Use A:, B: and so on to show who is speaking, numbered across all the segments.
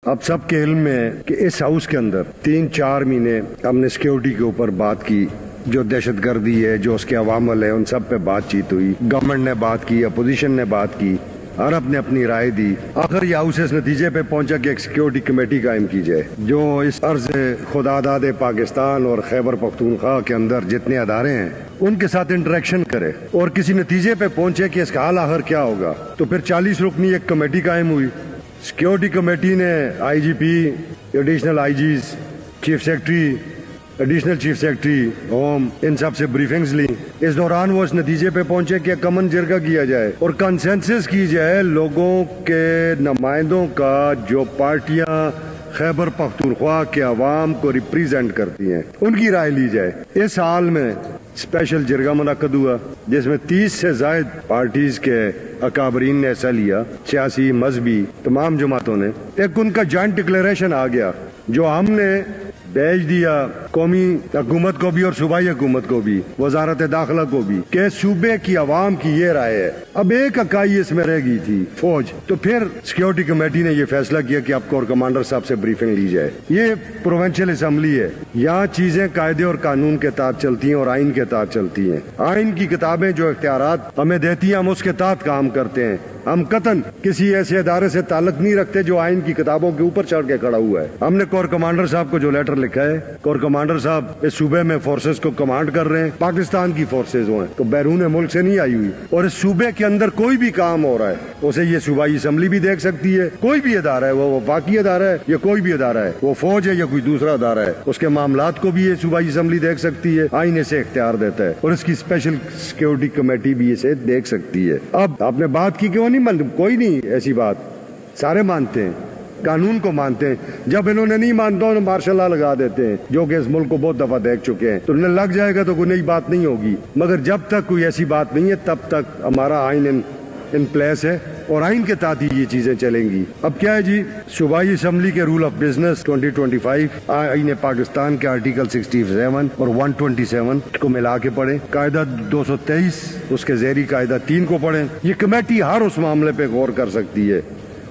A: اب سب کے علم میں ہے کہ اس ہاؤس کے اندر 3-4 مہینے ہم نے سیکیورٹی کے اوپر بات کی، جو دہشت گردی ہے، جو اس کے عوامل ہے، ان سب پہ بات چیت ہوئی، گورنمنٹ نے بات کی، اپوزیشن نے بات کی، عرب نے اپنی رائے دی۔ آخر یہ ہاؤس اس نتیجے پہ پہنچا کہ ایک سیکیورٹی کمیٹی قائم کی جائے جو اس عرض خداداد پاکستان اور خیبر پختونخوا کے اندر جتنے ادارے ہیں ان کے ساتھ انٹریکشن کرے اور کسی نتیجے پہ پہنچے کہ اس کا حال آخر کیا ہوگا۔ تو پھر 40 رکنی ایک کمیٹی قائم ہوئی۔ سیکیورٹی کمیٹی نے I G P, additional I Gs, chief secretary, additional chief secretary home, ان سب سے بریفنگز لی۔ اس دوران وہ اس نتیجے پہ پہنچے کہ کمن جرگہ کیا جائے اور کنسنسس کی جائے لوگوں کے نمائندوں کا جو پارٹیاں خیبر پختونخوا کے عوام کو ریپریزنٹ کرتی ہیں ان کی رائے لی جائے۔ اس حال میں اسپیشل جرگہ منعقد ہوا جس میں 30 سے زائد پارٹیز کے اکابرین نے حصہ لیا، سیاسی، مذہبی، تمام جماعتوں نے۔ ایک ان کا جوائنٹ ڈکلیریشن آ گیا جو ہم نے بھیج دیا قومی حکومت کو بھی اور صوبائی حکومت کو بھی، وزارت داخلہ کو بھی، کہ صوبے کی عوام کی یہ رائے ہے۔ اب ایک اکائی اس میں رہ گئی تھی، فوج۔ تو پھر سیکیورٹی کمیٹی نے یہ فیصلہ کیا کہ اب کور کمانڈر صاحب سے بریفنگ لی جائے۔ یہ پروونشل اسمبلی ہے، یہاں چیزیں قاعدے اور قانون کے تحت چلتی ہیں اور آئین کے تحت چلتی ہیں۔ آئین کی کتابیں جو اختیارات ہمیں دیتی ہیں ہم اس کے تحت کام کرتے ہیں۔ ہم قطعاً کسی ایسے ادارے سے تعلق نہیں رکھتے جو آئین کی کتابوں کے اوپر چڑھ کے کھڑا ہوا ہے۔ ہم نے کور کمانڈر صاحب کو جو لیٹر لکھا ہے، کور کمانڈر صاحب اس صوبے میں فورسز کو کمانڈ کر رہے ہیں، پاکستان کی فورسز ہیں تو بیرون ملک سے نہیں آئی ہوئی، اور اس صوبے کے اندر کوئی بھی کام ہو رہا ہے اسے یہ صوبائی اسمبلی بھی دیکھ سکتی ہے۔ کوئی بھی ادارہ ہے، وہ وفاقی ادارہ ہے یا کوئی بھی ادارہ ہے، وہ فوج ہے یا کوئی دوسرا ادارہ ہے، اس کے معاملات کو بھی یہ صوبائی اسمبلی دیکھ سکتی ہے، آئین اسے اختیار دیتا ہے، اور اس کی اسپیشل سیکیورٹی کمیٹی بھی اسے دیکھ سکتی ہے۔ اب آپ نے بات کی کہ وہ نہیں کوئی نہیں ایسی بات، سارے مانتے ہیں، قانون کو مانتے ہیں۔ جب انہوں نے نہیں مانتا انہوں نے مارشل لا لگا دیتے ہیں، جو کہ اس ملک کو بہت دفعہ دیکھ چکے ہیں۔ تو انہیں لگ جائے گا تو کوئی نئی بات نہیں ہوگی، مگر جب تک کوئی ایسی بات نہیں ہے تب تک ہمارا آئین ان پلیس ہے اور آئین کے تحت ہی یہ چیزیں چلیں گی۔ اب کیا ہے جی، صوبائی اسمبلی کے رول آف بزنس 2025 آئین پاکستان کے آرٹیکل 67 اور 127 کو ملا کے پڑھیں، قاعدہ 223 اس کے ذیلی قاعدہ 3 کو پڑھیں۔ یہ کمیٹی ہر اس معاملے پہ غور کر سکتی ہے،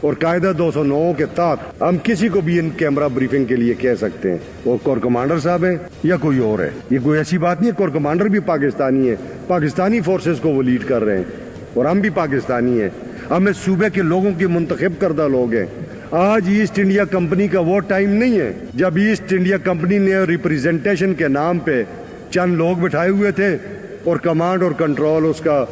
A: اور قاعدہ 209 کے تحت ہم کسی کو بھی ان کیمرہ بریفنگ کے لیے کہہ سکتے ہیں، وہ کور کمانڈر صاحب ہیں یا کوئی اور ہے۔ یہ کوئی ایسی بات نہیں ہے، کور کمانڈر بھی پاکستانی ہے، پاکستانی فورسز کو وہ لیڈ کر رہے ہیں، اور ہم بھی پاکستانی ہیں، ہم اس صوبے کے لوگوں کی منتخب کردہ لوگ ہیں۔ آج ایسٹ انڈیا کمپنی کا وہ ٹائم نہیں ہے جب ایسٹ انڈیا کمپنی نے ریپریزنٹیشن کے نام پہ چند لوگ بٹھائے ہوئے تھے اور کمانڈ اور کنٹرول اس کا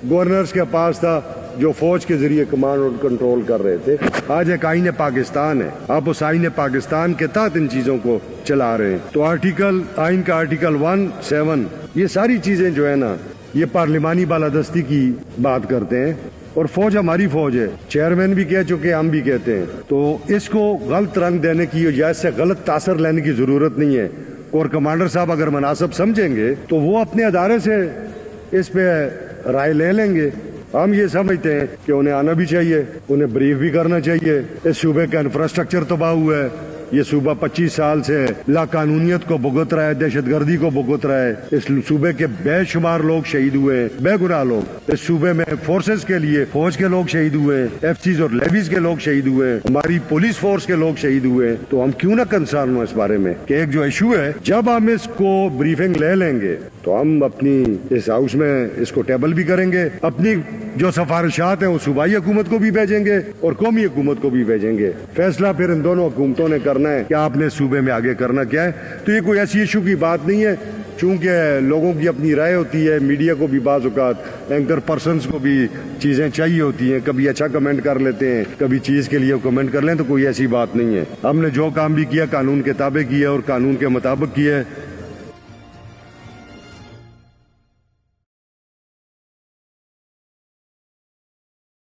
A: گورنرز کے پاس تھا جو فوج کے ذریعے کمانڈ اور کنٹرول کر رہے تھے۔ آج ایک آئین پاکستان ہے، آپ اس آئین پاکستان کے تحت ان چیزوں کو چلا رہے ہیں۔ تو آئین کا آرٹیکل 1-7 یہ ساری چیزیں جو ہے نا یہ پارلیمانی بالادستی کی بات کرتے ہیں، اور فوج ہماری فوج ہے، چیئرمین بھی کہہ چکے، ہم بھی کہتے ہیں۔ تو اس کو غلط رنگ دینے کی یا اس سے غلط تاثر لینے کی ضرورت نہیں ہے۔ کور کمانڈر صاحب اگر مناسب سمجھیں گے تو وہ اپنے ادارے سے اس پہ رائے لے لیں گے۔ ہم یہ سمجھتے ہیں کہ انہیں آنا بھی چاہیے، انہیں بریف بھی کرنا چاہیے۔ اس صوبے کا انفراسٹرکچر تباہ ہوا ہے، یہ صوبہ 25 سال سے لا قانونیت کو بھگت رہا ہے، دہشت گردی کو بھگت رہا ہے۔ اس صوبے کے بے شمار لوگ شہید ہوئے ہیں، بے گناہ لوگ۔ اس صوبے میں فورسز کے لیے فوج کے لوگ شہید ہوئے ہیں، ایف سیز اور لیویز کے لوگ شہید ہوئے ہیں، ہماری پولیس فورس کے لوگ شہید ہوئے ہیں۔ تو ہم کیوں نہ کنسرن ہوں اس بارے میں کہ ایک جو ایشو ہے، جب ہم اس کو بریفنگ لے لیں گے تو ہم اپنی اس ہاؤس میں اس کو ٹیبل بھی کریں گے، اپنی جو سفارشات ہیں وہ صوبائی حکومت کو بھی بھیجیں گے اور قومی حکومت کو بھی بھیجیں گے۔ فیصلہ پھر ان دونوں حکومتوں نے کرنا ہے کہ آپ نے صوبے میں آگے کرنا کیا ہے۔ تو یہ کوئی ایسی ایشو کی بات نہیں ہے، چونکہ لوگوں کی اپنی رائے ہوتی ہے، میڈیا کو بھی بعض اوقات اینکر پرسنز کو بھی چیزیں چاہیے ہوتی ہیں، کبھی اچھا کمنٹ کر لیتے ہیں، کبھی چیز کے لیے کمنٹ کر لیں، تو کوئی ایسی بات نہیں ہے۔ ہم نے جو کام بھی کیا قانون کے تابع کیا اور قانون کے مطابق کیا ہے۔